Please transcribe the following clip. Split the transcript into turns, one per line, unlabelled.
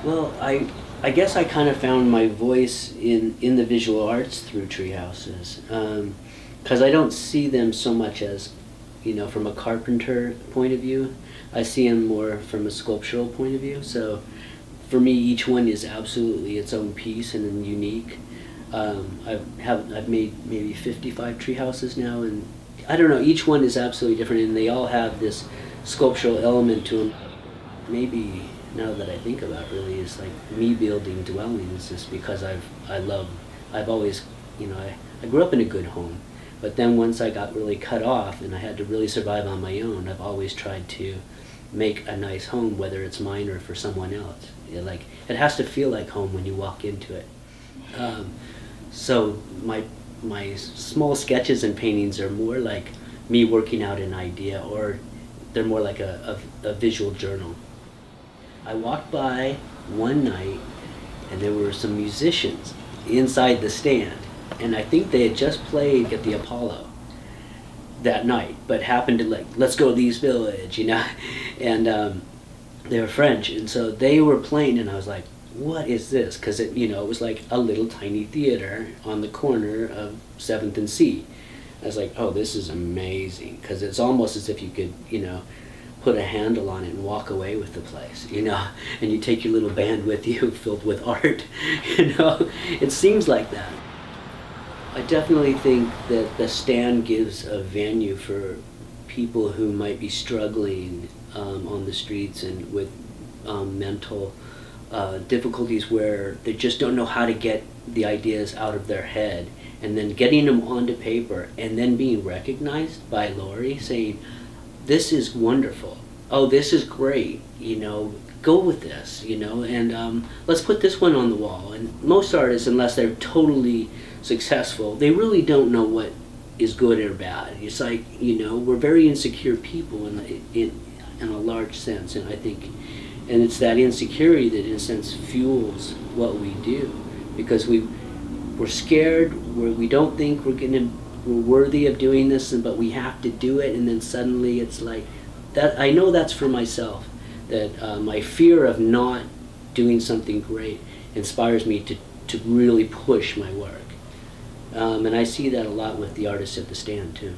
Well, I guess I kind of found my voice in the visual arts through tree houses, because I don't see them so much as, from a carpenter point of view. I see them more from a sculptural point of view. So for me, each one is absolutely its own piece and unique. I've made maybe 55 tree houses now, and I don't know, each one is absolutely different, and they all have this sculptural element to them. Maybe now that I think about it, really, is like me building dwellings, just because I've always, I grew up in a good home, but then once I got really cut off and I had to really survive on my own, I've always tried to make a nice home, whether it's mine or for someone else. It has to feel like home when you walk into it. So my small sketches and paintings are more like me working out an idea, or they're more like a visual journal. I walked by one night and there were some musicians inside the stand, and I think they had just played at the Apollo that night, but happened to let's go to the East Village, and they were French, and so they were playing, and I was like, what is this? Because it was like a little tiny theater on the corner of 7th and C. I was like, oh, this is amazing, because it's almost as if you could, put a handle on it and walk away with the place, and you take your little band with you filled with art, It seems like that. I definitely think that the stand gives a venue for people who might be struggling on the streets and with mental difficulties, where they just don't know how to get the ideas out of their head, and then getting them onto paper and then being recognized by Lori saying, this is wonderful, oh, this is great, go with this, and let's put this one on the wall. And most artists, unless they're totally successful, they really don't know what is good or bad. It's like, we're very insecure people in a large sense, and I think, and it's that insecurity that in a sense fuels what we do, because we're scared, we don't think we're worthy of doing this, but we have to do it, and then suddenly it's like that. I know that's for myself, that my fear of not doing something great inspires me to really push my work, and I see that a lot with the artists at the stand too.